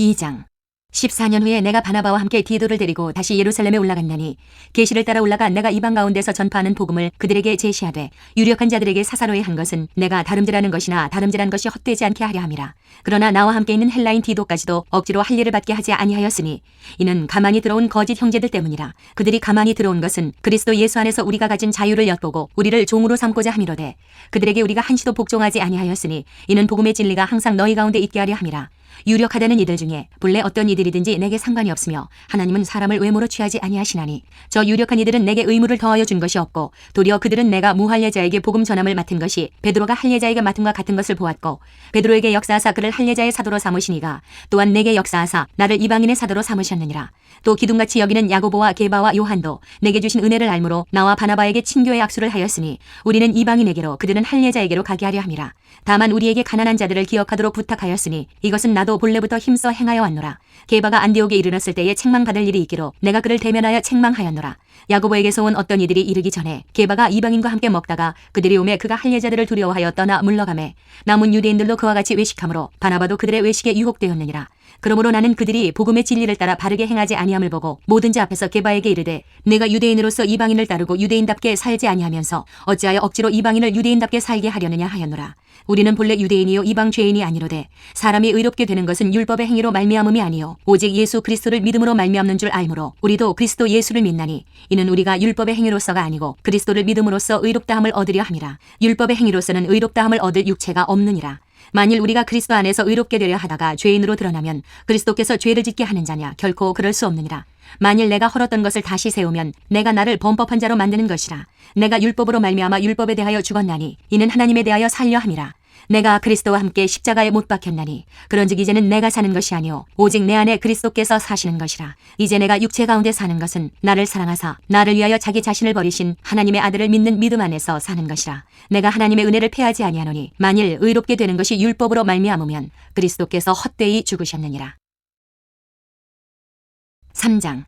2장 14년 후에 내가 바나바와 함께 디도를 데리고 다시 예루살렘에 올라갔나니 계시를 따라 올라가 내가 이방 가운데서 전파하는 복음을 그들에게 제시하되 유력한 자들에게 사사로이 한 것은 내가 다름질하는 것이나 다름질한 것이 헛되지 않게 하려 함이라. 그러나 나와 함께 있는 헬라인 디도까지도 억지로 할 일을 받게 하지 아니하였으니 이는 가만히 들어온 거짓 형제들 때문이라. 그들이 가만히 들어온 것은 그리스도 예수 안에서 우리가 가진 자유를 엿보고 우리를 종으로 삼고자 함이로되 그들에게 우리가 한시도 복종하지 아니하였으니 이는 복음의 진리가 항상 너희 가운데 있게 하려 함이라. 유력하다는 이들 중에 본래 어떤 이들이든지 내게 상관이 없으며 하나님은 사람을 외모로 취하지 아니하시나니 저 유력한 이들은 내게 의무를 더하여 준 것이 없고 도리어 그들은 내가 무할례자에게 복음 전함을 맡은 것이 베드로가 할례자에게 맡음과 같은 것을 보았고 베드로에게 역사하사 그를 할례자의 사도로 삼으시니가 또한 내게 역사하사 나를 이방인의 사도로 삼으셨느니라. 또 기둥같이 여기는 야고보와 게바와 요한도 내게 주신 은혜를 알므로 나와 바나바에게 친교의 악수를 하였으니 우리는 이방인에게로 그들은 할례자에게로 가게 하려 함이라. 다만 우리에게 가난한 자들을 기억하도록 부탁하였으니 이것은 나도 본래부터 힘써 행하여 왔노라. 게바가 안디옥에 이르렀을 때에 책망받을 일이 있기로 내가 그를 대면하여 책망하였노라. 야고보에게서 온 어떤 이들이 이르기 전에 게바가 이방인과 함께 먹다가 그들이 오매 그가 할례자들을 두려워하여 떠나 물러가매 남은 유대인들도 그와 같이 외식하므로 바나바도 그들의 외식에 유혹되었느니라. 그러므로 나는 그들이 복음의 진리를 따라 바르게 행하지 아니함을 보고 모든 자 앞에서 게바에게 이르되 내가 유대인으로서 이방인을 따르고 유대인답게 살지 아니하면서 어찌하여 억지로 이방인을 유대인답게 살게 하려느냐 하였노라. 우리는 본래 유대인이요 이방 죄인이 아니로되 사람이 의롭게 되는 것은 율법의 행위로 말미암음이 아니요 오직 예수 그리스도를 믿음으로 말미암는 줄 알므로 우리도 그리스도 예수를 믿나니 이는 우리가 율법의 행위로서가 아니고 그리스도를 믿음으로써 의롭다함을 얻으려 함이라. 율법의 행위로서는 의롭다함을 얻을 육체가 없느니라. 만일 우리가 그리스도 안에서 의롭게 되려 하다가 죄인으로 드러나면 그리스도께서 죄를 짓게 하는 자냐 결코 그럴 수 없느니라. 만일 내가 헐었던 것을 다시 세우면 내가 나를 범법한 자로 만드는 것이라. 내가 율법으로 말미암아 율법에 대하여 죽었나니 이는 하나님에 대하여 살려 함이라. 내가 그리스도와 함께 십자가에 못 박혔나니 그런즉 이제는 내가 사는 것이 아니요 오직 내 안에 그리스도께서 사시는 것이라. 이제 내가 육체 가운데 사는 것은 나를 사랑하사 나를 위하여 자기 자신을 버리신 하나님의 아들을 믿는 믿음 안에서 사는 것이라. 내가 하나님의 은혜를 패하지 아니하노니 만일 의롭게 되는 것이 율법으로 말미암으면 그리스도께서 헛되이 죽으셨느니라. 3장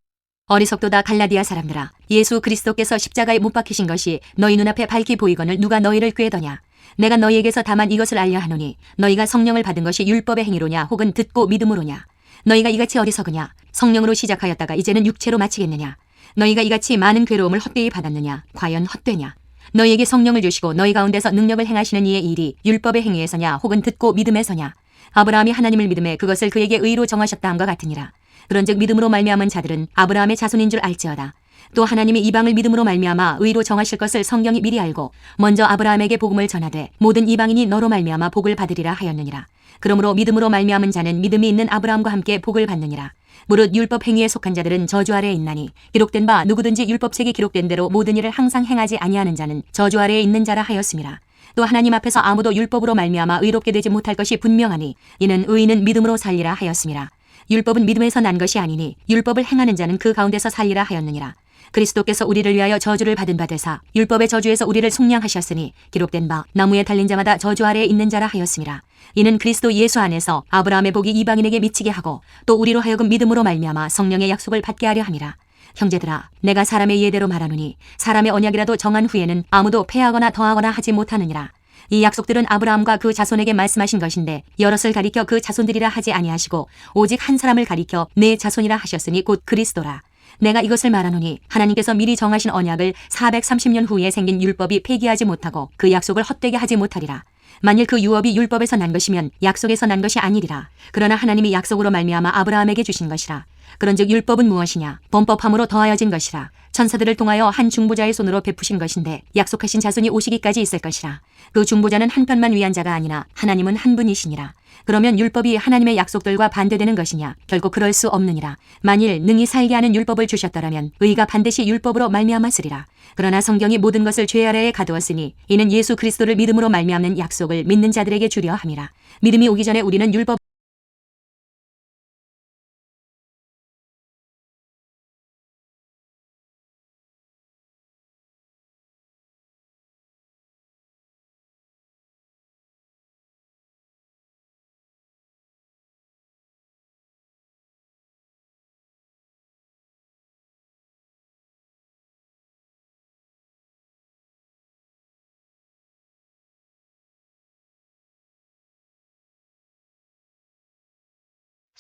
어리석도다 갈라디아 사람들아 예수 그리스도께서 십자가에 못 박히신 것이 너희 눈앞에 밝히 보이거늘 누가 너희를 꾀더냐. 내가 너희에게서 다만 이것을 알려 하노니 너희가 성령을 받은 것이 율법의 행위로냐 혹은 듣고 믿음으로냐. 너희가 이같이 어리석으냐. 성령으로 시작하였다가 이제는 육체로 마치겠느냐. 너희가 이같이 많은 괴로움을 헛되이 받았느냐. 과연 헛되냐. 너희에게 성령을 주시고 너희 가운데서 능력을 행하시는 이의 일이 율법의 행위에서냐 혹은 듣고 믿음에서냐. 아브라함이 하나님을 믿음에 그것을 그에게 의로 정하셨다 함과 같으니라. 그런즉 믿음으로 말미암은 자들은 아브라함의 자손인 줄 알지어다. 또 하나님이 이방을 믿음으로 말미암아 의로 정하실 것을 성경이 미리 알고 먼저 아브라함에게 복음을 전하되 모든 이방인이 너로 말미암아 복을 받으리라 하였느니라. 그러므로 믿음으로 말미암은 자는 믿음이 있는 아브라함과 함께 복을 받느니라. 무릇 율법 행위에 속한 자들은 저주 아래에 있나니 기록된 바 누구든지 율법책에 기록된 대로 모든 일을 항상 행하지 아니하는 자는 저주 아래에 있는 자라 하였음이라. 또 하나님 앞에서 아무도 율법으로 말미암아 의롭게 되지 못할 것이 분명하니 이는 의인은 믿음으로 살리라 하였음이라. 율법은 믿음에서 난 것이 아니니 율법을 행하는 자는 그 가운데서 살리라 하였느니라. 그리스도께서 우리를 위하여 저주를 받은 바 되사 율법의 저주에서 우리를 속량하셨으니 기록된 바 나무에 달린 자마다 저주 아래에 있는 자라 하였음이라. 이는 그리스도 예수 안에서 아브라함의 복이 이방인에게 미치게 하고 또 우리로 하여금 믿음으로 말미암아 성령의 약속을 받게 하려 함이라. 형제들아 내가 사람의 예대로 말하노니 사람의 언약이라도 정한 후에는 아무도 패하거나 더하거나 하지 못하느니라. 이 약속들은 아브라함과 그 자손에게 말씀하신 것인데 여럿을 가리켜 그 자손들이라 하지 아니하시고 오직 한 사람을 가리켜 내 자손이라 하셨으니 곧 그리스도라. 내가 이것을 말하노니 하나님께서 미리 정하신 언약을 430년 후에 생긴 율법이 폐기하지 못하고 그 약속을 헛되게 하지 못하리라. 만일 그 유업이 율법에서 난 것이면 약속에서 난 것이 아니리라. 그러나 하나님이 약속으로 말미암아 아브라함에게 주신 것이라. 그런즉 율법은 무엇이냐. 범법함으로 더하여진 것이라. 천사들을 통하여 한 중보자의 손으로 베푸신 것인데 약속하신 자손이 오시기까지 있을 것이라. 그 중보자는 한편만 위한 자가 아니나 하나님은 한 분이시니라. 그러면 율법이 하나님의 약속들과 반대되는 것이냐. 결코 그럴 수 없느니라. 만일 능히 살게 하는 율법을 주셨더라면 의가 반드시 율법으로 말미암았으리라. 그러나 성경이 모든 것을 죄 아래에 가두었으니 이는 예수 그리스도를 믿음으로 말미암는 약속을 믿는 자들에게 주려 함이라. 믿음이 오기 전에 우리는 율법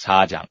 4장.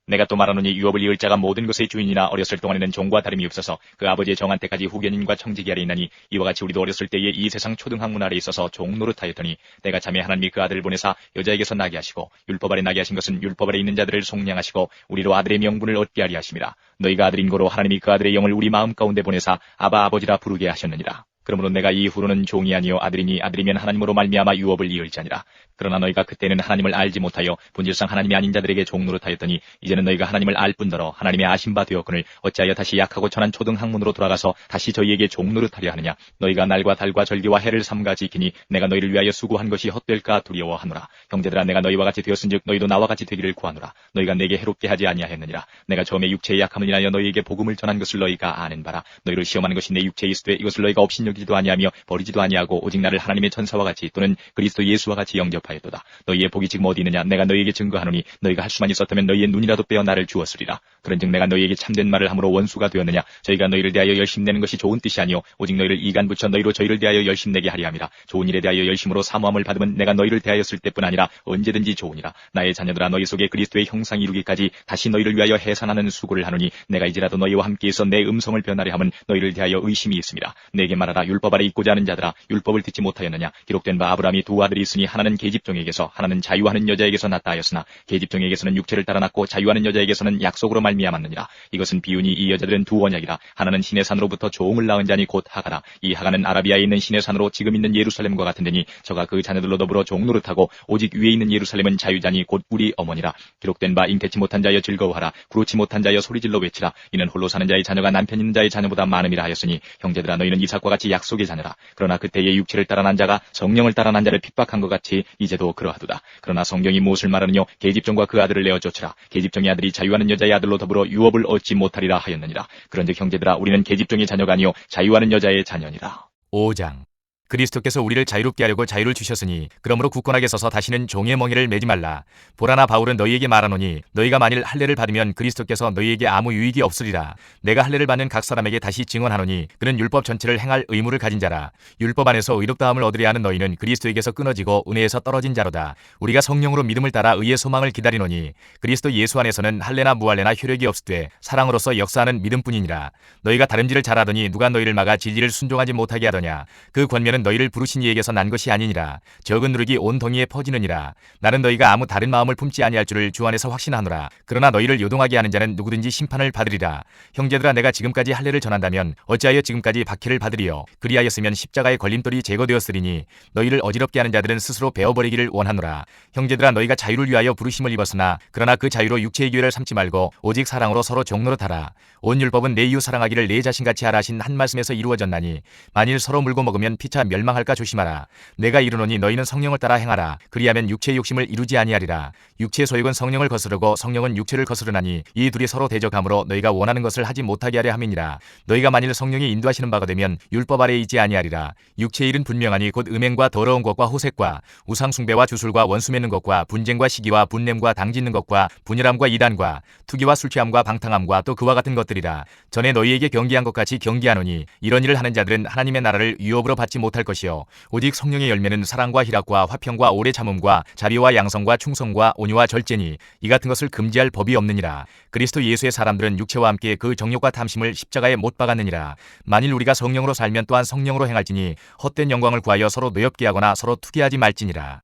내가 또 말하노니 유업을 이을 자가 모든 것의 주인이나 어렸을 동안에는 종과 다름이 없어서 그 아버지의 정한 때까지 후견인과 청지기 아래 있나니 이와 같이 우리도 어렸을 때에 이 세상 초등학문 아래 있어서 종 노릇하였더니 때가 참에 하나님이 그 아들을 보내사 여자에게서 나게 하시고 율법 아래 나게 하신 것은 율법 아래 있는 자들을 속량하시고 우리로 아들의 명분을 얻게 하리 하심이라. 너희가 아들인 고로 하나님이 그 아들의 영을 우리 마음 가운데 보내사 아바 아버지라 부르게 하셨느니라. 그러므로 내가 이후로는 종이 아니요 아들이니 아들이면 하나님으로 말미암아 유업을 이을 자니라. 그러나 너희가 그때는 하나님을 알지 못하여 본질상 하나님이 아닌 자들에게 종노릇하였더니 이제는 너희가 하나님을 알 뿐더러 하나님의 아신 바 되었거늘 어찌하여 다시 약하고 천한 초등학문으로 돌아가서 다시 저희에게 종노릇하려 하느냐. 너희가 날과 달과 절기와 해를 삼가 지키니 내가 너희를 위하여 수고한 것이 헛될까 두려워하노라. 형제들아 내가 너희와 같이 되었은즉 너희도 나와 같이 되기를 구하노라. 너희가 내게 해롭게 하지 아니하였느니라. 내가 처음에 육체의 약함을 인하여 너희에게 복음을 전한 것을 너희가 아는 바라. 너희를 시험하는 것이 내 육체에 있으되 이것을 너희가 업신여기지도 아니하며 버리지도 아니하고 오직 나를 하나님의 천사와 같이 또는 그리스도 예수와 같이 영접하였도다. 너희의 복이 지금 어디 있느냐. 내가 너희에게 증거하노니 너희가 할 수만 있었다면 너희의 눈이라도 빼어 나를 주었으리라. 그런즉 내가 너희에게 참된 말을 함으로 원수가 되었느냐. 저희가 너희를 대하여 열심내는 것이 좋은 뜻이 아니요 오직 너희를 이간 붙여 너희로 저희를 대하여 열심내게 하리 함이라. 좋은 일에 대하여 열심으로 사모함을 받으면 내가 너희를 대하였을 때뿐 아니라 언제든지 좋으니라. 나의 자녀들아 너희 속에 그리스도의 형상 이루기까지 다시 너희를 위하여 해산하는 수고를 하노니 내가 이제라도 너희와 함께해서 내 음성을 변하려 함은 너희를 대하여 의심이 있습니다. 내게 말하라. 율법 아래 있고자 하는 자들아 율법을 듣지 못하였느냐. 기록된 바 아브라함이 두 아들이 있으니 하나는 계집종에게서 하나는 자유하는 여자에게서 났다 하였으나 계집종에게서는 육체를 따라 났고 자유하는 여자에게서는 약속으로 말미암았느니라. 이것은 비유니 이 여자들은 두 언약이라. 하나는 신의 산으로부터 종을 낳은 자니 곧 하가라. 이 하가는 아라비아에 있는 신의 산으로 지금 있는 예루살렘과 같은 데니 저가 그 자녀들로 더불어 종노릇하고 오직 위에 있는 예루살렘은 자유자니 곧 우리 어머니라. 기록된 바 잉태치 못한 자여 즐거워하라. 구루치 못한 자여 소리질러 외치라. 이는 홀로 사는 자의 자녀가 남편 있는 자의 자녀보다 많음이라 하였으니 형제들아 너희는 이삭과 같이 약속의 자녀라. 그러나 그때의 육체를 따라 난 자가 성령을 따라 난 자를 핍박한 것 같이 이제도 그러하도다. 그러나 성경이 무엇을 말하느뇨. 계집종과 그 아들을 내어 쫓으라. 계집종의 아들이 자유하는 여자의 아들로 더불어 유업을 얻지 못하리라 하였느니라. 그런즉 형제들아 우리는 계집종의 자녀가 아니요 자유하는 여자의 자녀니라. 5장. 그리스도께서 우리를 자유롭게 하려고 자유를 주셨으니 그러므로 굳건하게 서서 다시는 종의 멍에를 매지 말라. 보라나 바울은 너희에게 말하노니 너희가 만일 할례를 받으면 그리스도께서 너희에게 아무 유익이 없으리라. 내가 할례를 받는 각 사람에게 다시 증언하노니 그는 율법 전체를 행할 의무를 가진 자라. 율법 안에서 의롭다함을 얻으려 하는 너희는 그리스도에게서 끊어지고 은혜에서 떨어진 자로다. 우리가 성령으로 믿음을 따라 의의 소망을 기다리노니 그리스도 예수 안에서는 할례나 무할례나 효력이 없으되 사랑으로서 역사하는 믿음뿐이니라. 너희가 다름질을 잘하더니 누가 너희를 막아 진리를 순종하지 못하게 하더냐. 그 권면은 너희를 부르신 이에게서 난 것이 아니니라. 적은 누룩이 온 덩이에 퍼지느니라. 나는 너희가 아무 다른 마음을 품지 아니할 줄을 주 안에서 확신하노라. 그러나 너희를 요동하게 하는 자는 누구든지 심판을 받으리라. 형제들아 내가 지금까지 할례를 전한다면 어찌하여 지금까지 박해를 받으리요. 그리하였으면 십자가의 걸림돌이 제거되었으리니 너희를 어지럽게 하는 자들은 스스로 베어버리기를 원하노라. 형제들아 너희가 자유를 위하여 부르심을 입었으나 그러나 그 자유로 육체의 기회를 삼지 말고 오직 사랑으로 서로 종노릇하라. 온 율법은 내 이웃 사랑하기를 내 자신같이 하라 하신 한 말씀에서 이루어졌나니 만일 서로 물고 먹으면 피차 멸망할까 조심하라. 내가 이르노니 너희는 성령을 따라 행하라. 그리하면 육체의 욕심을 이루지 아니하리라. 육체의 소욕은 성령을 거스르고 성령은 육체를 거스르나니 이 둘이 서로 대적함으로 너희가 원하는 것을 하지 못하게 하려 함이니라. 너희가 만일 성령이 인도하시는 바가 되면 율법 아래에 있지 아니하리라. 육체의 일은 분명하니 곧 음행과 더러운 것과 호색과 우상 숭배와 주술과 원수 맺는 것과 분쟁과 시기와 분냄과 당짓는 것과 분열함과 이단과 투기와 술 취함과 방탕함과 또 그와 같은 것들이라. 전에 너희에게 경계한 것 같이 경계하노니 이런 일을 하는 자들은 하나님의 나라를 유업으로 받지 못할 것이요 오직 성령의 열매는 사랑과 희락과 화평과 오래 참음과 자비와 양성과 충성과 온유와 절제니 이 같은 것을 금지할 법이 없느니라. 그리스도 예수의 사람들은 육체와 함께 그 정욕과 탐심을 십자가에 못 박았느니라. 만일 우리가 성령으로 살면 또한 성령으로 행할지니 헛된 영광을 구하여 서로 노엽게 하거나 서로 투기하지 말지니라.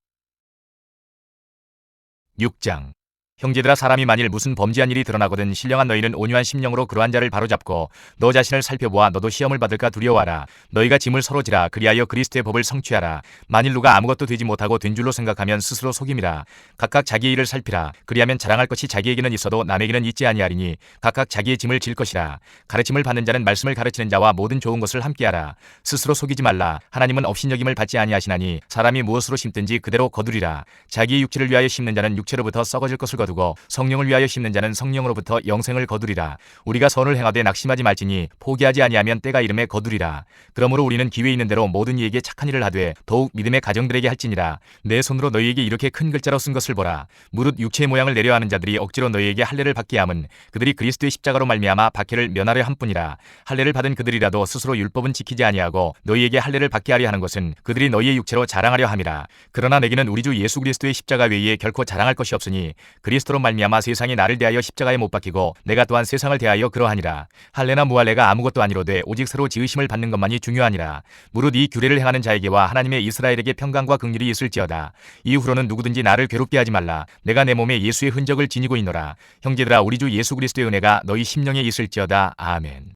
6장. 형제들아 사람이 만일 무슨 범죄한 일이 드러나거든 신령한 너희는 온유한 심령으로 그러한 자를 바로잡고 너 자신을 살펴보아 너도 시험을 받을까 두려워하라. 너희가 짐을 서로 지라. 그리하여 그리스도의 법을 성취하라. 만일 누가 아무것도 되지 못하고 된 줄로 생각하면 스스로 속임이라. 각각 자기의 일을 살피라. 그리하면 자랑할 것이 자기에게는 있어도 남에게는 있지 아니하리니 각각 자기의 짐을 질 것이라. 가르침을 받는 자는 말씀을 가르치는 자와 모든 좋은 것을 함께하라. 스스로 속이지 말라. 하나님은 업신여김을 받지 아니하시나니 사람이 무엇으로 심든지 그대로 거두리라. 자기의 육체를 위하여 심는 자는 육체로부터 썩어질 것을 거두고 성령을 위하여 심는 자는 성령으로부터 영생을 거두리라. 우리가 선을 행하되 낙심하지 말지니 포기하지 아니하면 때가 이름에 거두리라. 그러므로 우리는 기회 있는 대로 모든 이에게 착한 일을 하되 더욱 믿음의 가정들에게 할지니라. 내 손으로 너희에게 이렇게 큰 글자로 쓴 것을 보라. 무릇 육체의 모양을 내려하는 자들이 억지로 너희에게 할례를 받게 함은 그들이 그리스도의 십자가로 말미암아 박해를 면하려 함뿐이라. 할례를 받은 그들이라도 스스로 율법은 지키지 아니하고 너희에게 할례를 받게 하려 하는 것은 그들이 너희의 육체로 자랑하려 함이라. 그러나 내게는 우리 주 예수 그리스도의 십자가 외에 결코 자랑할 것이 없으니 그리스도로 말미암아 세상이 나를 대하여 십자가에 못 박히고 내가 또한 세상을 대하여 그러하니라. 할례나 무할례가 아무것도 아니로되 오직 새로 지으심을 받는 것만이 중요하니라. 무릇 이 규례를 행하는 자에게와 하나님의 이스라엘에게 평강과 긍휼이 있을지어다. 이후로는 누구든지 나를 괴롭게 하지 말라. 내가 내 몸에 예수의 흔적을 지니고 있노라. 형제들아, 우리 주 예수 그리스도의 은혜가 너희 심령에 있을지어다. 아멘.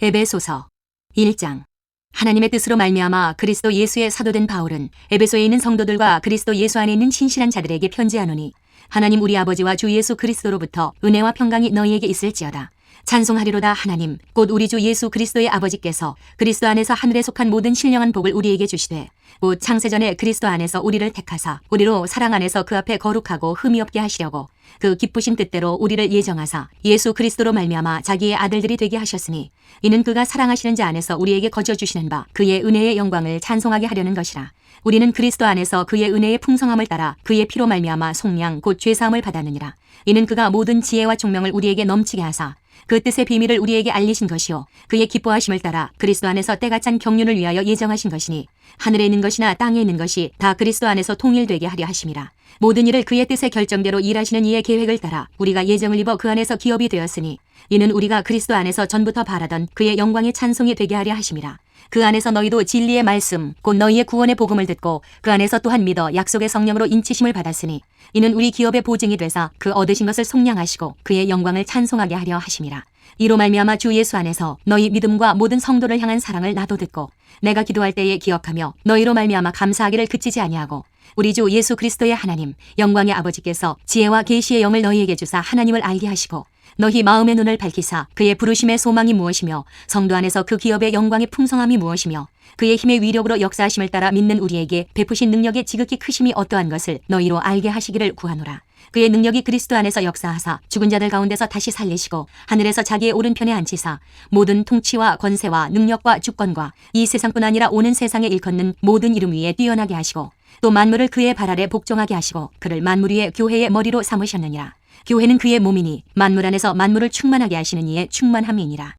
에베소서 1장. 하나님의 뜻으로 말미암아 그리스도 예수의 사도된 바울은 에베소에 있는 성도들과 그리스도 예수 안에 있는 신실한 자들에게 편지하노니, 하나님 우리 아버지와 주 예수 그리스도로부터 은혜와 평강이 너희에게 있을지어다. 찬송하리로다. 하나님 곧 우리 주 예수 그리스도의 아버지께서 그리스도 안에서 하늘에 속한 모든 신령한 복을 우리에게 주시되, 곧 창세전에 그리스도 안에서 우리를 택하사 우리로 사랑 안에서 그 앞에 거룩하고 흠이 없게 하시려고 그 기쁘신 뜻대로 우리를 예정하사 예수 그리스도로 말미암아 자기의 아들들이 되게 하셨으니, 이는 그가 사랑하시는 자 안에서 우리에게 거저 주시는 바 그의 은혜의 영광을 찬송하게 하려는 것이라. 우리는 그리스도 안에서 그의 은혜의 풍성함을 따라 그의 피로 말미암아 속량 곧 죄사함을 받았느니라. 이는 그가 모든 지혜와 총명을 우리에게 넘치게 하사 그 뜻의 비밀을 우리에게 알리신 것이요 그의 기뻐하심을 따라 그리스도 안에서 때가 짠 경륜을 위하여 예정하신 것이니, 하늘에 있는 것이나 땅에 있는 것이 다 그리스도 안에서 통일되게 하려 하심이라. 모든 일을 그의 뜻의 결정대로 일하시는 이의 계획을 따라 우리가 예정을 입어 그 안에서 기업이 되었으니, 이는 우리가 그리스도 안에서 전부터 바라던 그의 영광의 찬송이 되게 하려 하심이라. 그 안에서 너희도 진리의 말씀 곧 너희의 구원의 복음을 듣고 그 안에서 또한 믿어 약속의 성령으로 인치심을 받았으니, 이는 우리 기업의 보증이 되사 그 얻으신 것을 속량하시고 그의 영광을 찬송하게 하려 하심이라. 이로 말미암아 주 예수 안에서 너희 믿음과 모든 성도를 향한 사랑을 나도 듣고 내가 기도할 때에 기억하며 너희로 말미암아 감사하기를 그치지 아니하고, 우리 주 예수 그리스도의 하나님 영광의 아버지께서 지혜와 계시의 영을 너희에게 주사 하나님을 알게 하시고 너희 마음의 눈을 밝히사 그의 부르심의 소망이 무엇이며 성도 안에서 그 기업의 영광의 풍성함이 무엇이며 그의 힘의 위력으로 역사하심을 따라 믿는 우리에게 베푸신 능력의 지극히 크심이 어떠한 것을 너희로 알게 하시기를 구하노라. 그의 능력이 그리스도 안에서 역사하사 죽은 자들 가운데서 다시 살리시고 하늘에서 자기의 오른편에 앉히사 모든 통치와 권세와 능력과 주권과 이 세상뿐 아니라 오는 세상에 일컫는 모든 이름 위에 뛰어나게 하시고, 또 만물을 그의 발 아래 복종하게 하시고 그를 만물 위에 교회의 머리로 삼으셨느니라. 교회는 그의 몸이니 만물 안에서 만물을 충만하게 하시는 이의 충만함이니라.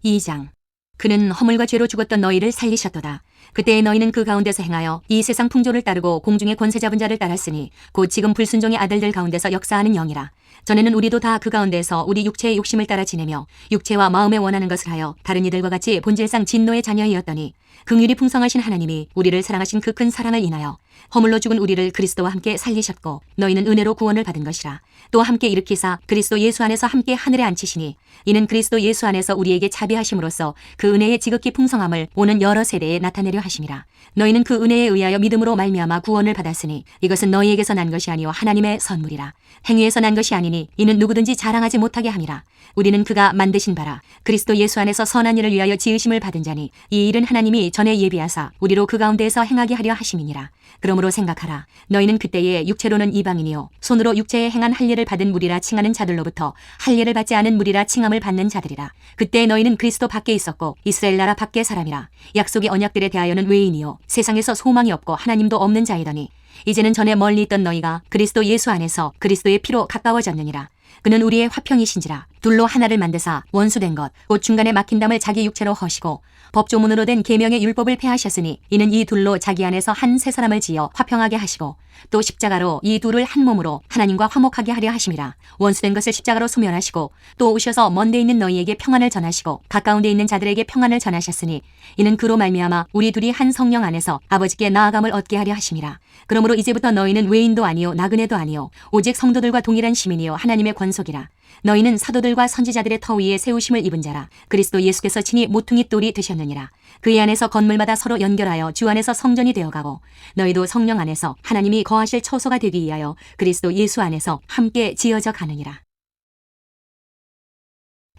2장. 그는 허물과 죄로 죽었던 너희를 살리셨도다. 그때에 너희는 그 가운데서 행하여 이 세상 풍조를 따르고 공중의 권세 잡은 자를 따랐으니 곧 지금 불순종의 아들들 가운데서 역사하는 영이라. 전에는 우리도 다 그 가운데서 우리 육체의 욕심을 따라 지내며 육체와 마음에 원하는 것을 하여 다른 이들과 같이 본질상 진노의 자녀이었더니, 긍휼이 풍성하신 하나님이 우리를 사랑하신 그 큰 사랑을 인하여 허물로 죽은 우리를 그리스도와 함께 살리셨고 너희는 은혜로 구원을 받은 것이라. 또 함께 일으키사 그리스도 예수 안에서 함께 하늘에 앉히시니, 이는 그리스도 예수 안에서 우리에게 자비하심으로써 그 은혜의 지극히 풍성함을 오는 여러 세대에 나타내려 하심이라. 너희는 그 은혜에 의하여 믿음으로 말미암아 구원을 받았으니, 이것은 너희에게서 난 것이 아니요 하나님의 선물이라. 행위에서 난 것이 아니니 이는 누구든지 자랑하지 못하게 함이라. 우리는 그가 만드신 바라 그리스도 예수 안에서 선한 일을 위하여 지으심을 받은 자니, 이 일은 하나님이 전에 예비하사 우리로 그 가운데에서 행하게 하려 하심이니라. 그러므로 생각하라. 너희는 그때에 육체로는 이방인이요 손으로 육체에 행한 할례를 받은 무리라 칭하는 자들로부터 할례를 받지 않은 무리라 칭함을 받는 자들이라. 그때 너희는 그리스도 밖에 있었고 이스라엘 나라 밖의 사람이라. 약속의 언약들에 대하여는 외인이요 세상에서 소망이 없고 하나님도 없는 자이더니, 이제는 전에 멀리 있던 너희가 그리스도 예수 안에서 그리스도의 피로 가까워졌느니라. 그는 우리의 화평이신지라. 둘로 하나를 만드사 원수된 것 곧 중간에 막힌 담을 자기 육체로 허시고 법조문으로 된 계명의 율법을 폐하셨으니, 이는 이 둘로 자기 안에서 한 새 사람을 지어 화평하게 하시고 또 십자가로 이 둘을 한 몸으로 하나님과 화목하게 하려 하심이라. 원수된 것을 십자가로 소멸하시고 또 오셔서 먼데 있는 너희에게 평안을 전하시고 가까운 데 있는 자들에게 평안을 전하셨으니, 이는 그로 말미암아 우리 둘이 한 성령 안에서 아버지께 나아감을 얻게 하려 하심이라. 그러므로 이제부터 너희는 외인도 아니요 나그네도 아니요 오직 성도들과 동일한 시민이요 하나님의 권속이라. 너희는 사도들과 선지자들의 터 위에 세우심을 입은 자라. 그리스도 예수께서 친히 모퉁이 돌이 되셨느니라. 그의 안에서 건물마다 서로 연결하여 주 안에서 성전이 되어가고, 너희도 성령 안에서 하나님이 거하실 처소가 되기 위하여 그리스도 예수 안에서 함께 지어져 가느니라.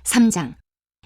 3장.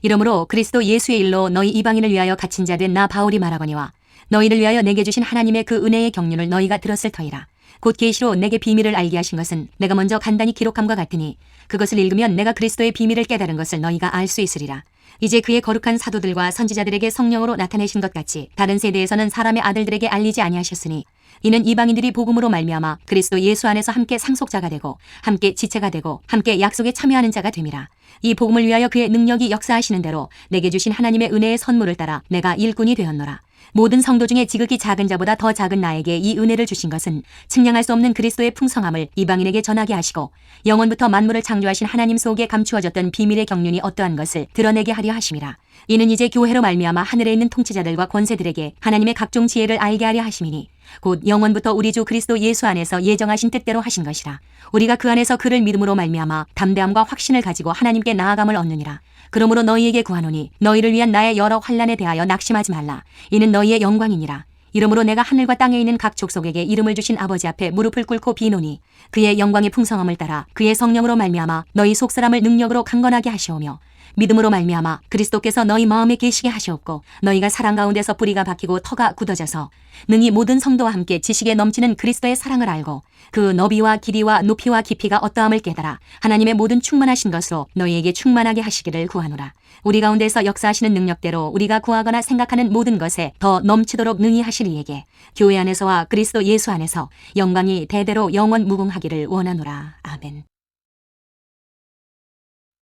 이러므로 그리스도 예수의 일로 너희 이방인을 위하여 갇힌 자 된 나 바울이 말하거니와, 너희를 위하여 내게 주신 하나님의 그 은혜의 경륜을 너희가 들었을 터이라. 곧 계시로 내게 비밀을 알게 하신 것은 내가 먼저 간단히 기록함과 같으니, 그것을 읽으면 내가 그리스도의 비밀을 깨달은 것을 너희가 알 수 있으리라. 이제 그의 거룩한 사도들과 선지자들에게 성령으로 나타내신 것 같이 다른 세대에서는 사람의 아들들에게 알리지 아니하셨으니, 이는 이방인들이 복음으로 말미암아 그리스도 예수 안에서 함께 상속자가 되고 함께 지체가 되고 함께 약속에 참여하는 자가 됨이라. 이 복음을 위하여 그의 능력이 역사하시는 대로 내게 주신 하나님의 은혜의 선물을 따라 내가 일꾼이 되었노라. 모든 성도 중에 지극히 작은 자보다 더 작은 나에게 이 은혜를 주신 것은 측량할 수 없는 그리스도의 풍성함을 이방인에게 전하게 하시고 영원부터 만물을 창조하신 하나님 속에 감추어졌던 비밀의 경륜이 어떠한 것을 드러내게 하려 하심이라. 이는 이제 교회로 말미암아 하늘에 있는 통치자들과 권세들에게 하나님의 각종 지혜를 알게 하려 하심이니 곧 영원부터 우리 주 그리스도 예수 안에서 예정하신 뜻대로 하신 것이라. 우리가 그 안에서 그를 믿음으로 말미암아 담대함과 확신을 가지고 하나님께 나아감을 얻느니라. 그러므로 너희에게 구하노니 너희를 위한 나의 여러 환난에 대하여 낙심하지 말라. 이는 너희의 영광이니라. 이러므로 내가 하늘과 땅에 있는 각 족속에게 이름을 주신 아버지 앞에 무릎을 꿇고 비노니 그의 영광의 풍성함을 따라 그의 성령으로 말미암아 너희 속사람을 능력으로 강건하게 하시오며 믿음으로 말미암아 그리스도께서 너희 마음에 계시게 하시옵고 너희가 사랑 가운데서 뿌리가 박히고 터가 굳어져서 능히 모든 성도와 함께 지식에 넘치는 그리스도의 사랑을 알고 그 너비와 길이와 높이와 깊이가 어떠함을 깨달아 하나님의 모든 충만하신 것으로 너희에게 충만하게 하시기를 구하노라. 우리 가운데서 역사하시는 능력대로 우리가 구하거나 생각하는 모든 것에 더 넘치도록 능히 하실 이에게 교회 안에서와 그리스도 예수 안에서 영광이 대대로 영원 무궁하기를 원하노라. 아멘.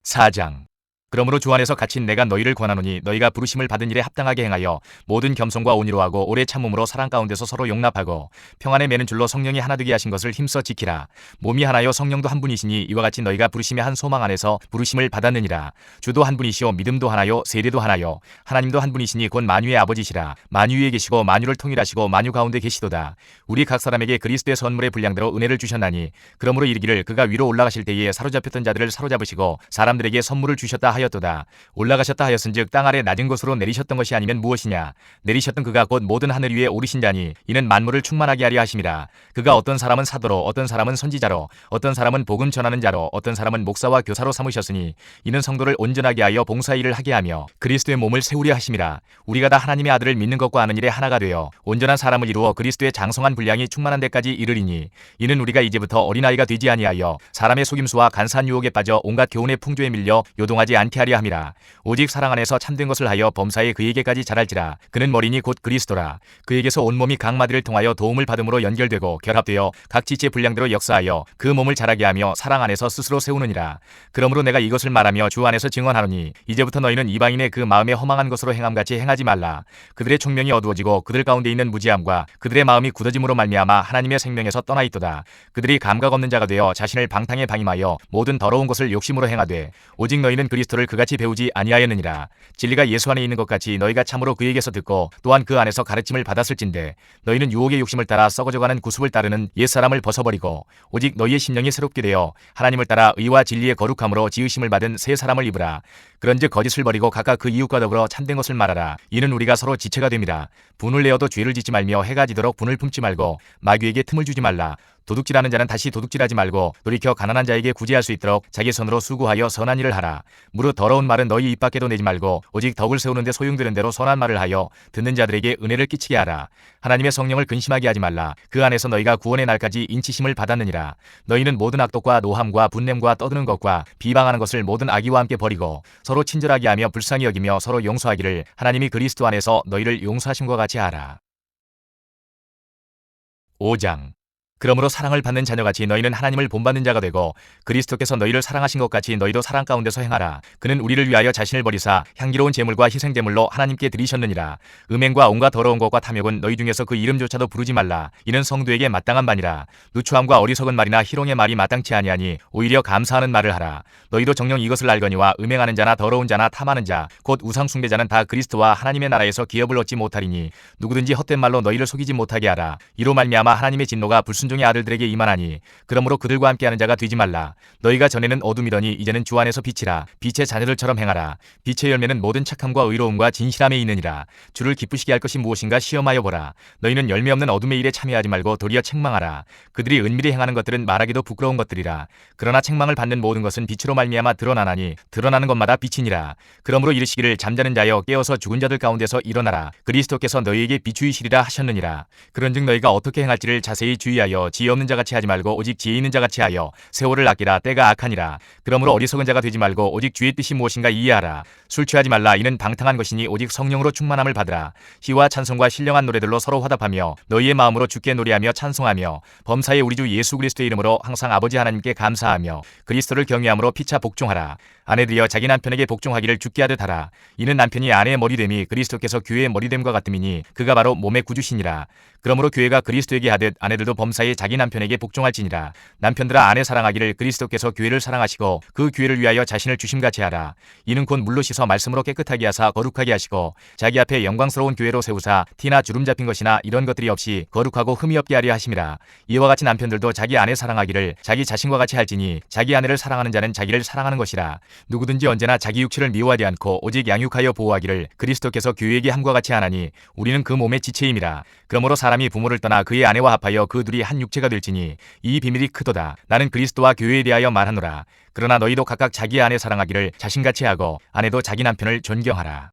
4장. 그러므로 주 안에서 갇힌 내가 너희를 권하노니 너희가 부르심을 받은 일에 합당하게 행하여 모든 겸손과 온유로 하고 오래 참음으로 사랑 가운데서 서로 용납하고 평안에 매는 줄로 성령이 하나 되게 하신 것을 힘써 지키라. 몸이 하나요 성령도 한 분이시니 이와 같이 너희가 부르심의 한 소망 안에서 부르심을 받았느니라. 주도 한 분이시요 믿음도 하나요 세례도 하나요 하나님도 한 분이시니 곧 만유의 아버지시라. 만유 위에 계시고 만유를 통일하시고 만유 가운데 계시도다. 우리 각 사람에게 그리스도의 선물의 분량대로 은혜를 주셨나니 그러므로 이르기를 그가 위로 올라가실 때에 사로잡혔던 자들을 사로잡으시고 사람들에게 선물을 주셨다 하였도다. 올라가셨다 하였은즉 땅 아래 낮은 곳으로 내리셨던 것이 아니면 무엇이냐. 내리셨던 그가 곧 모든 하늘 위에 오르신 자니 이는 만물을 충만하게 하려 하심이라. 그가 어떤 사람은 사도로 어떤 사람은 선지자로 어떤 사람은 복음 전하는 자로 어떤 사람은 목사와 교사로 삼으셨으니 이는 성도를 온전하게 하여 봉사의 일을 하게 하며 그리스도의 몸을 세우려 하심이라. 우리가 다 하나님의 아들을 믿는 것과 아는 일에 하나가 되어 온전한 사람을 이루어 그리스도의 장성한 분량이 충만한 데까지 이르리니 이는 우리가 이제부터 어린아이가 되지 아니하여 사람의 속임수와 간사한 유혹에 빠져 온갖 교훈의 풍조에 밀려 요동하지 않게 하려 함이라. 오직 사랑 안에서 참된 것을 하여 범사에 그에게까지 자랄지라. 그는 머리니 곧 그리스도라. 그에게서 온몸이 각 마디를 통하여 도움을 받음으로 연결되고 결합되어 각 지체의 분량대로 역사하여 그 몸을 자라게 하며 사랑 안에서 스스로 세우느니라. 그러므로 내가 이것을 말하며 주 안에서 증언하노니 이제부터 너희는 이방인의 그 마음에 허망한 것으로 행함같이 행하지 말라. 그들의 총명이 어두워지고 그들 가운데 있는 무지함과 그들의 마음이 굳어짐으로 말미암아 하나님의 생명에서 떠나 있도다. 그들이 감각 없는 자가 되어 자신을 방탕에 방임하여 모든 더러운 것을 욕심으로 행하되 오직 너희는 그리스도를 그같이 배우지 아니하였느니라. 진리가 예수 안에 있는 것 같이 너희가 참으로 그에게서 듣고 또한 그 안에서 가르침을 받았을진대 너희는 유혹의 욕심을 따라 썩어져가는 구습을 따르는 옛사람을 벗어버리고 오직 너희의 심령이 새롭게 되어 하나님을 따라 의와 진리의 거룩함으로 지으심을 받은 새 사람을 입으라. 그런즉 거짓을 버리고 각각 그 이웃과 더불어 참된 것을 말하라. 이는 우리가 서로 지체가 됨이라. 분을 내어도 죄를 짓지 말며 해가 지도록 분을 품지 말고 마귀에게 틈을 주지 말라. 도둑질하는 자는 다시 도둑질하지 말고 돌이켜 가난한 자에게 구제할 수 있도록 자기 손으로 수고하여 선한 일을 하라. 무릇 더러운 말은 너희 입 밖에도 내지 말고 오직 덕을 세우는데 소용되는 대로 선한 말을 하여 듣는 자들에게 은혜를 끼치게 하라. 하나님의 성령을 근심하게 하지 말라. 그 안에서 너희가 구원의 날까지 인치심을 받았느니라. 너희는 모든 악독과 노함과 분냄과 떠드는 것과 비방하는 것을 모든 악의와 함께 버리고 서로 친절하게 하며 불쌍히 여기며 서로 용서하기를 하나님이 그리스도 안에서 너희를 용서하심과 같이 하라. 5장. 그러므로 사랑을 받는 자녀같이 너희는 하나님을 본받는 자가 되고 그리스도께서 너희를 사랑하신 것 같이 너희도 사랑 가운데서 행하라. 그는 우리를 위하여 자신을 버리사 향기로운 제물과 희생제물로 하나님께 드리셨느니라. 음행과 온갖 더러운 것과 탐욕은 너희 중에서 그 이름조차도 부르지 말라. 이는 성도에게 마땅한 바니라. 누추함과 어리석은 말이나 희롱의 말이 마땅치 아니하니 오히려 감사하는 말을 하라. 너희도 정녕 이것을 알거니와 음행하는 자나 더러운 자나 탐하는 자 곧 우상 숭배자는 다 그리스도와 하나님의 나라에서 기업을 얻지 못하리니 누구든지 헛된 말로 너희를 속이지 못하게 하라. 이로 말미암아 하나님의 진노가 불순종의 아들들에게 임하나니 그러므로 그들과 함께하는 자가 되지 말라. 너희가 전에는 어둠이더니 이제는 주 안에서 빛이라. 빛의 자녀들처럼 행하라. 빛의 열매는 모든 착함과 의로움과 진실함에 있느니라. 주를 기쁘시게 할 것이 무엇인가 시험하여 보라. 너희는 열매 없는 어둠의 일에 참여하지 말고 도리어 책망하라. 그들이 은밀히 행하는 것들은 말하기도 부끄러운 것들이라. 그러나 책망을 받는 모든 것은 빛으로 말미암아 드러나나니 드러나는 것마다 빛이니라. 그러므로 이르시기를 잠자는 자여 깨어서 죽은 자들 가운데서 일어나라. 그리스도께서 너희에게 비추이시리라 하셨느니라. 그런즉 너희가 어떻게 행할지를 자세히 주의하여 하여 지혜 없는 자같이 하지 말고 오직 지혜 있는 자같이 하여 세월을 아끼라. 때가 악하니라. 그러므로 어리석은 자가 되지 말고 오직 주의 뜻이 무엇인가 이해하라. 술 취하지 말라. 이는 방탕한 것이니 오직 성령으로 충만함을 받으라. 시와 찬송과 신령한 노래들로 서로 화답하며 너희의 마음으로 주께 노래하며 찬송하며 범사의 우리 주 예수 그리스도의 이름으로 항상 아버지 하나님께 감사하며 그리스도를 경외함으로 피차 복종하라. 아내들이여 자기 남편에게 복종하기를 주께 하듯 하라. 이는 남편이 아내의 머리됨이 그리스도께서 교회의 머리됨과 같음이니 그가 바로 몸의 구주시니라. 그러므로 교회가 그리스도에게 하듯 아내들도 범사에 자기 남편에게 복종할지니라. 남편들아 아내 사랑하기를 그리스도께서 교회를 사랑하시고 그 교회를 위하여 자신을 주심같이 하라. 이는 곧 물로 씻어 말씀으로 깨끗하게 하사 거룩하게 하시고 자기 앞에 영광스러운 교회로 세우사 티나 주름 잡힌 것이나 이런 것들이 없이 거룩하고 흠이 없게 하려 하심이라. 이와 같이 남편들도 자기 아내 사랑하기를 자기 자신과 같이 할지니 자기 아내를 사랑하는 자는 자기를 사랑하는 것이라. 누구든지 언제나 자기 육체를 미워하지 않고 오직 양육하여 보호하기를 그리스도께서 교회에게 함과 같이 하나니 우리는 그 몸의 지체임이라. 그러므로 사람이 부모를 떠나 그의 아내와 합하여 그 둘이 한 육체가 될지니 이 비밀이 크도다. 나는 그리스도와 교회에 대하여 말하노라. 그러나 너희도 각각 자기 아내 사랑하기를 자신같이 하고 아내도 자기 남편을 존경하라.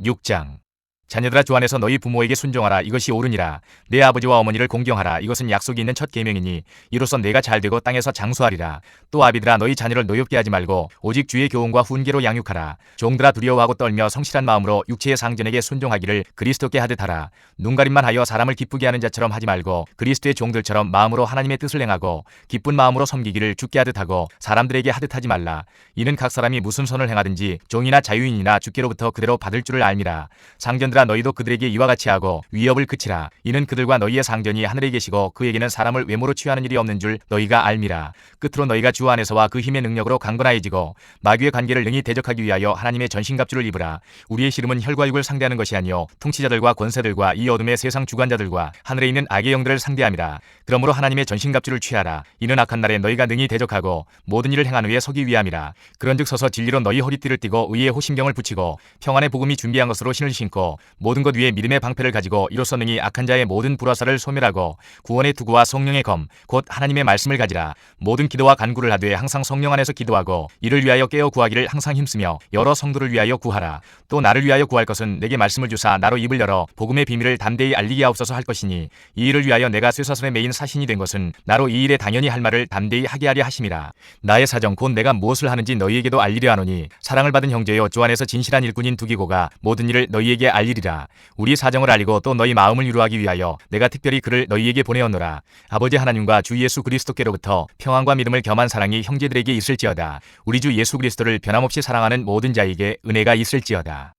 6장. 자녀들아 주 안에서 너희 부모에게 순종하라. 이것이 옳으니라. 내 아버지와 어머니를 공경하라. 이것은 약속이 있는 첫 계명이니 이로써 내가 잘되고 땅에서 장수하리라. 또 아비들아 너희 자녀를 노엽게 하지 말고 오직 주의 교훈과 훈계로 양육하라. 종들아 두려워하고 떨며 성실한 마음으로 육체의 상전에게 순종하기를 그리스도께 하듯 하라. 눈가림만 하여 사람을 기쁘게 하는 자처럼 하지 말고 그리스도의 종들처럼 마음으로 하나님의 뜻을 행하고 기쁜 마음으로 섬기기를 주께 하듯 하고 사람들에게 하듯 하지 말라. 이는 각 사람이 무슨 선을 행하든지 종이나 자유인이나 주께로부터 그대로 받을 줄을 알미라. 상전들아 너희도 그들에게 이와 같이 하고 위협을 그치라. 이는 그들과 너희의 상전이 하늘에 계시고 그에게는 사람을 외모로 취하는 일이 없는 줄 너희가 알미라. 끝으로 너희가 주 안에서와 그 힘의 능력으로 강건하여지고 마귀의 관계를 능히 대적하기 위하여 하나님의 전신갑주를 입으라. 우리의 씨름은 혈과 육을 상대하는 것이 아니요 통치자들과 권세들과 이 어둠의 세상 주관자들과 하늘에 있는 악의 영들을 상대함이라. 그러므로 하나님의 전신갑주를 취하라. 이는 악한 날에 너희가 능히 대적하고 모든 일을 행한 후에 서기 위함이라. 그런즉 서서 진리로 너희 허리띠를 띠고 의의 호심경을 붙이고 평안의 복음이 준비한 것으로 신을 신고 모든 것 위에 믿음의 방패를 가지고 이로써 능히 악한 자의 모든 불화살을 소멸하고 구원의 투구와 성령의 검 곧 하나님의 말씀을 가지라. 모든 기도와 간구를 하되 항상 성령 안에서 기도하고 이를 위하여 깨어 구하기를 항상 힘쓰며 여러 성도를 위하여 구하라. 또 나를 위하여 구할 것은 내게 말씀을 주사 나로 입을 열어 복음의 비밀을 담대히 알리게 하옵소서 할 것이니 이 일을 위하여 내가 쇠사슬에 매인 사신이 된 것은 나로 이 일에 당연히 할 말을 담대히 하게 하려 하심이라. 나의 사정 곧 내가 무엇을 하는지 너희에게도 알리려 하노니 사랑을 받은 형제여 주 안에서 진실한 일꾼인 두기고가 모든 일을 너희에게 알리리라. 우리 사정을 알리고 또 너희 마음을 위로하기 위하여 내가 특별히 그를 너희에게 보내었노라. 아버지 하나님과 주 예수 그리스도께로부터 평안과 믿음을 겸한 사랑이 형제들에게 있을지어다. 우리 주 예수 그리스도를 변함없이 사랑하는 모든 자에게 은혜가 있을지어다.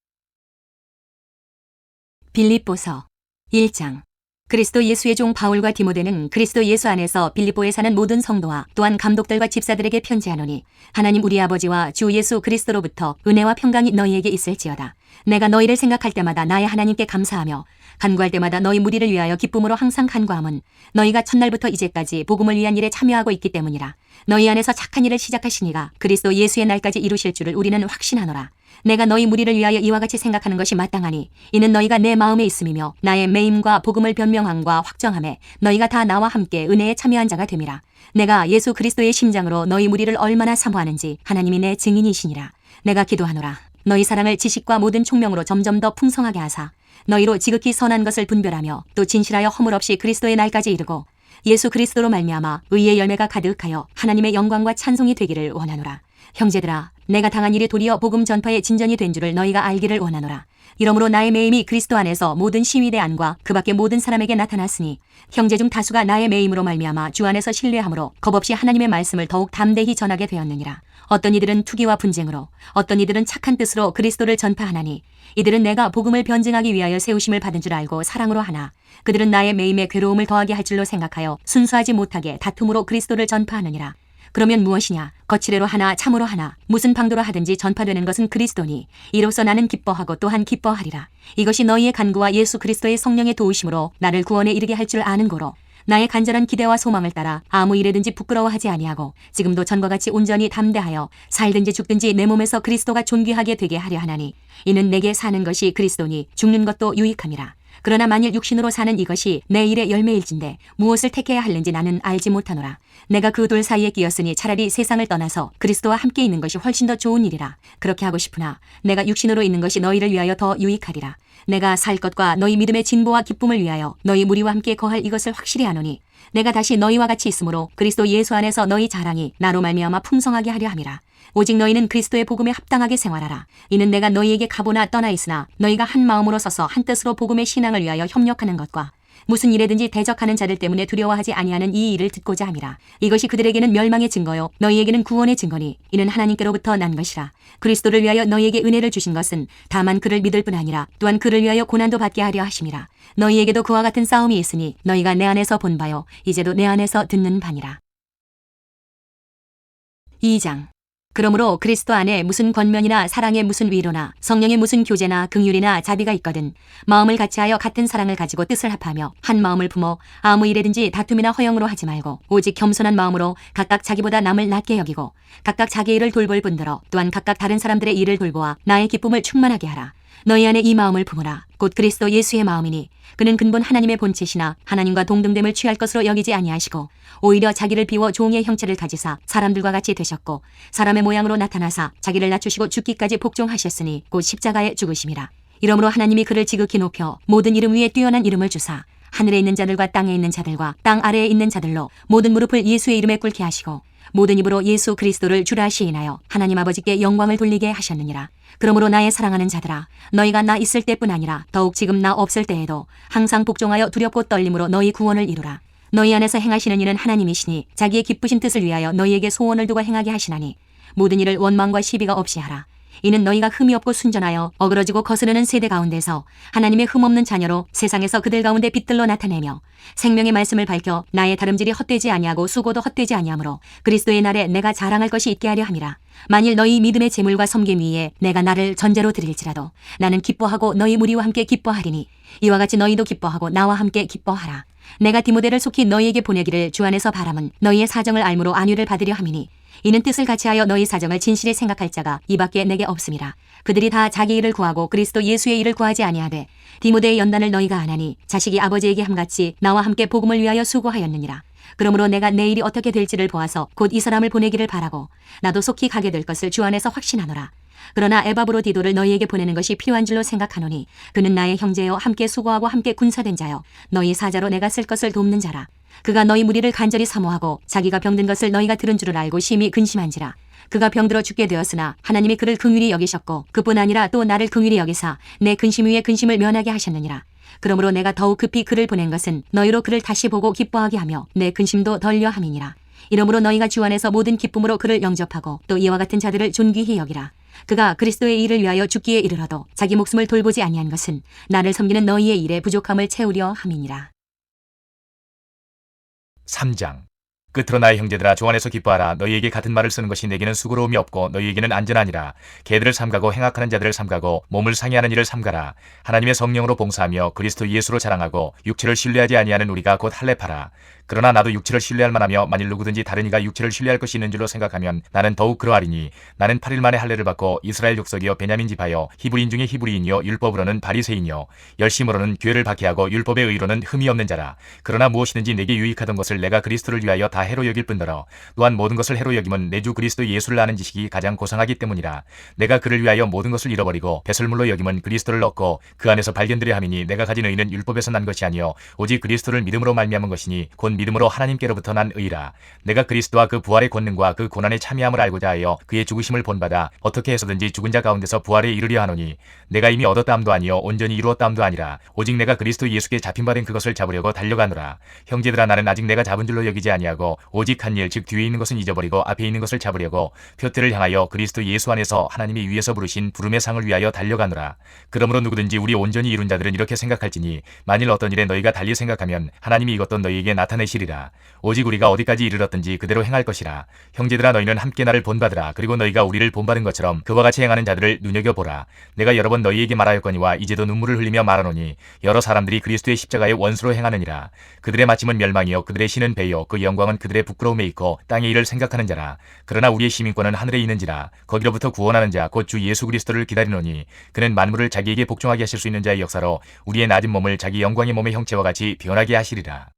빌립보서 1장. 그리스도 예수의 종 바울과 디모데는 그리스도 예수 안에서 빌립보에 사는 모든 성도와 또한 감독들과 집사들에게 편지하노니 하나님 우리 아버지와 주 예수 그리스도로부터 은혜와 평강이 너희에게 있을지어다. 내가 너희를 생각할 때마다 나의 하나님께 감사하며 간구할 때마다 너희 무리를 위하여 기쁨으로 항상 간구함은 너희가 첫날부터 이제까지 복음을 위한 일에 참여하고 있기 때문이라. 너희 안에서 착한 일을 시작하신 이가 그리스도 예수의 날까지 이루실 줄을 우리는 확신하노라. 내가 너희 무리를 위하여 이와 같이 생각하는 것이 마땅하니 이는 너희가 내 마음에 있음이며 나의 매임과 복음을 변명함과 확정함에 너희가 다 나와 함께 은혜에 참여한 자가 됨이라. 내가 예수 그리스도의 심장으로 너희 무리를 얼마나 사모하는지 하나님이 내 증인이시니라. 내가 기도하노라. 너희 사랑을 지식과 모든 총명으로 점점 더 풍성하게 하사 너희로 지극히 선한 것을 분별하며 또 진실하여 허물 없이 그리스도의 날까지 이르고 예수 그리스도로 말미암아 의의 열매가 가득하여 하나님의 영광과 찬송이 되기를 원하노라. 형제들아, 내가 당한 일이 도리어 복음 전파의 진전이 된 줄을 너희가 알기를 원하노라. 이러므로 나의 매임이 그리스도 안에서 모든 시위대 안과 그 밖의 모든 사람에게 나타났으니 형제 중 다수가 나의 매임으로 말미암아 주 안에서 신뢰함으로 겁없이 하나님의 말씀을 더욱 담대히 전하게 되었느니라. 어떤 이들은 투기와 분쟁으로 어떤 이들은 착한 뜻으로 그리스도를 전파하나니 이들은 내가 복음을 변증하기 위하여 세우심을 받은 줄 알고 사랑으로 하나 그들은 나의 매임에 괴로움을 더하게 할 줄로 생각하여 순수하지 못하게 다툼으로 그리스도를 전파하느니라. 그러면 무엇이냐? 거칠애로 하나 참으로 하나 무슨 방도로 하든지 전파되는 것은 그리스도니 이로써 나는 기뻐하고 또한 기뻐하리라. 이것이 너희의 간구와 예수 그리스도의 성령의 도우심으로 나를 구원에 이르게 할 줄 아는 거로 나의 간절한 기대와 소망을 따라 아무 일에든지 부끄러워하지 아니하고 지금도 전과 같이 온전히 담대하여 살든지 죽든지 내 몸에서 그리스도가 존귀하게 되게 하려 하나니 이는 내게 사는 것이 그리스도니 죽는 것도 유익함이라. 그러나 만일 육신으로 사는 이것이 내 일의 열매일진데 무엇을 택해야 할는지 나는 알지 못하노라. 내가 그 돌 사이에 끼었으니 차라리 세상을 떠나서 그리스도와 함께 있는 것이 훨씬 더 좋은 일이라. 그렇게 하고 싶으나 내가 육신으로 있는 것이 너희를 위하여 더 유익하리라. 내가 살 것과 너희 믿음의 진보와 기쁨을 위하여 너희 무리와 함께 거할 이것을 확실히 아노니 내가 다시 너희와 같이 있으므로 그리스도 예수 안에서 너희 자랑이 나로 말미암아 풍성하게 하려 함이라. 오직 너희는 그리스도의 복음에 합당하게 생활하라. 이는 내가 너희에게 가보나 떠나 있으나 너희가 한 마음으로 서서 한 뜻으로 복음의 신앙을 위하여 협력하는 것과 무슨 일에든지 대적하는 자들 때문에 두려워하지 아니하는 이 일을 듣고자 함이라. 이것이 그들에게는 멸망의 증거요 너희에게는 구원의 증거니 이는 하나님께로부터 난 것이라. 그리스도를 위하여 너희에게 은혜를 주신 것은 다만 그를 믿을 뿐 아니라 또한 그를 위하여 고난도 받게 하려 하심이라. 너희에게도 그와 같은 싸움이 있으니 너희가 내 안에서 본 바요 이제도 내 안에서 듣는 바니라. 2장. 그러므로 그리스도 안에 무슨 권면이나 사랑의 무슨 위로나 성령의 무슨 교제나 긍휼이나 자비가 있거든 마음을 같이하여 같은 사랑을 가지고 뜻을 합하며 한 마음을 품어 아무 일에든지 다툼이나 허영으로 하지 말고 오직 겸손한 마음으로 각각 자기보다 남을 낮게 여기고 각각 자기 일을 돌볼 뿐더러 또한 각각 다른 사람들의 일을 돌보아 나의 기쁨을 충만하게 하라. 너희 안에 이 마음을 품으라. 곧 그리스도 예수의 마음이니 그는 근본 하나님의 본체시나 하나님과 동등됨을 취할 것으로 여기지 아니하시고 오히려 자기를 비워 종의 형체를 가지사 사람들과 같이 되셨고 사람의 모양으로 나타나사 자기를 낮추시고 죽기까지 복종하셨으니 곧 십자가에 죽으심이라. 이러므로 하나님이 그를 지극히 높여 모든 이름 위에 뛰어난 이름을 주사 하늘에 있는 자들과 땅에 있는 자들과 땅 아래에 있는 자들로 모든 무릎을 예수의 이름에 꿇게 하시고 모든 입으로 예수 그리스도를 주라 시인하여 하나님 아버지께 영광을 돌리게 하셨느니라. 그러므로 나의 사랑하는 자들아 너희가 나 있을 때뿐 아니라 더욱 지금 나 없을 때에도 항상 복종하여 두렵고 떨림으로 너희 구원을 이루라. 너희 안에서 행하시는 이는 하나님이시니 자기의 기쁘신 뜻을 위하여 너희에게 소원을 두고 행하게 하시나니 모든 일을 원망과 시비가 없이 하라. 이는 너희가 흠이 없고 순전하여 어그러지고 거스르는 세대 가운데서 하나님의 흠없는 자녀로 세상에서 그들 가운데 빛들로 나타내며 생명의 말씀을 밝혀 나의 다름질이 헛되지 아니하고 수고도 헛되지 아니하므로 그리스도의 날에 내가 자랑할 것이 있게 하려 함이라. 만일 너희 믿음의 제물과 섬김 위에 내가 나를 전제로 드릴지라도 나는 기뻐하고 너희 무리와 함께 기뻐하리니 이와 같이 너희도 기뻐하고 나와 함께 기뻐하라. 내가 디모데를 속히 너희에게 보내기를 주 안에서 바람은 너희의 사정을 알므로 안위를 받으려 함이니 이는 뜻을 같이하여 너희 사정을 진실히 생각할 자가 이밖에 내게 없음이라. 그들이 다 자기 일을 구하고 그리스도 예수의 일을 구하지 아니하되 디모데의 연단을 너희가 아나니 자식이 아버지에게 함같이 나와 함께 복음을 위하여 수고하였느니라. 그러므로 내가 내 일이 어떻게 될지를 보아서 곧 이 사람을 보내기를 바라고 나도 속히 가게 될 것을 주 안에서 확신하노라. 그러나 에바브로디도를 너희에게 보내는 것이 필요한 줄로 생각하노니 그는 나의 형제여 함께 수고하고 함께 군사된 자여 너희 사자로 내가 쓸 것을 돕는 자라. 그가 너희 무리를 간절히 사모하고 자기가 병든 것을 너희가 들은 줄을 알고 심히 근심한지라. 그가 병들어 죽게 되었으나 하나님이 그를 긍휼히 여기셨고 그뿐 아니라 또 나를 긍휼히 여기사 내 근심 위에 근심을 면하게 하셨느니라. 그러므로 내가 더욱 급히 그를 보낸 것은 너희로 그를 다시 보고 기뻐하게 하며 내 근심도 덜려 함이니라. 이러므로 너희가 주 안에서 모든 기쁨으로 그를 영접하고 또 이와 같은 자들을 존귀히 여기라. 그가 그리스도의 일을 위하여 죽기에 이르러도 자기 목숨을 돌보지 아니한 것은 나를 섬기는 너희의 일에 부족함을 채우려 함이니라. 3장. 끝으로 나의 형제들아 주 안에서 기뻐하라. 너희에게 같은 말을 쓰는 것이 내게는 수고로움이 없고 너희에게는 안전하니라. 개들을 삼가고 행악하는 자들을 삼가고 몸을 상해하는 일을 삼가라. 하나님의 성령으로 봉사하며 그리스도 예수로 자랑하고 육체를 신뢰하지 아니하는 우리가 곧 할례파라. 그러나 나도 육체를 신뢰할 만하며 만일 누구든지 다른 이가 육체를 신뢰할 것이 있는 줄로 생각하면 나는 더욱 그러하리니 나는 8일 만에 할례를 받고 이스라엘 족속이여 베냐민 지파여 히브리인 중에 히브리인이요 율법으로는 바리새인이요 열심으로는 교회를 박해하고 율법의 의로는 흠이 없는 자라. 그러나 무엇이든지 내게 유익하던 것을 내가 그리스도를 위하여 다 해로 여길 뿐더러 또한 모든 것을 해로 여김은 내 주 그리스도 예수를 아는 지식이 가장 고상하기 때문이라. 내가 그를 위하여 모든 것을 잃어버리고 배설물로 여김은 그리스도를 얻고 그 안에서 발견되려 함이니 내가 가진 의는 율법에서 난 것이 아니요 오직 그리스도를 믿음으로 말미암은 것이니 곧 믿음으로 하나님께로부터 난 의라. 내가 그리스도와 그 부활의 권능과 그 고난의 참여함을 알고자 하여 그의 죽으심을 본받아 어떻게 해서든지 죽은 자 가운데서 부활에 이르려 하노니 내가 이미 얻었다함도 아니요 온전히 이루었다함도 아니라 오직 내가 그리스도 예수께 잡힌 바 된 그것을 잡으려고 달려가노라. 형제들아 나는 아직 내가 잡은 줄로 여기지 아니하고 오직 한 일 즉 뒤에 있는 것은 잊어버리고 앞에 있는 것을 잡으려고 표대를 향하여 그리스도 예수 안에서 하나님이 위에서 부르신 부름의 상을 위하여 달려가노라. 그러므로 누구든지 우리 온전히 이룬 자들은 이렇게 생각할지니 만일 어떤 일에 너희가 달리 생각하면 하나님이 이것도 너희에게 나타내시 보시리라. 오직 우리가 어디까지 이르렀든지 그대로 행할 것이라. 형제들아 너희는 함께 나를 본받으라. 그리고 너희가 우리를 본받은 것처럼 그와 같이 행하는 자들을 눈여겨보라. 내가 여러 번 너희에게 말하였거니와 이제도 눈물을 흘리며 말하노니 여러 사람들이 그리스도의 십자가의 원수로 행하느니라. 그들의 마침은 멸망이요 그들의 신은 배요 그 영광은 그들의 부끄러움에 있고 땅의 일을 생각하는 자라. 그러나 우리의 시민권은 하늘에 있는지라. 거기로부터 구원하는 자 곧 주 예수 그리스도를 기다리노니 그는 만물을 자기에게 복종하게 하실 수 있는 자의 역사로 우리의 낮은 몸을 자기 영광의 몸의 형체와 같이 변하게 하시리라.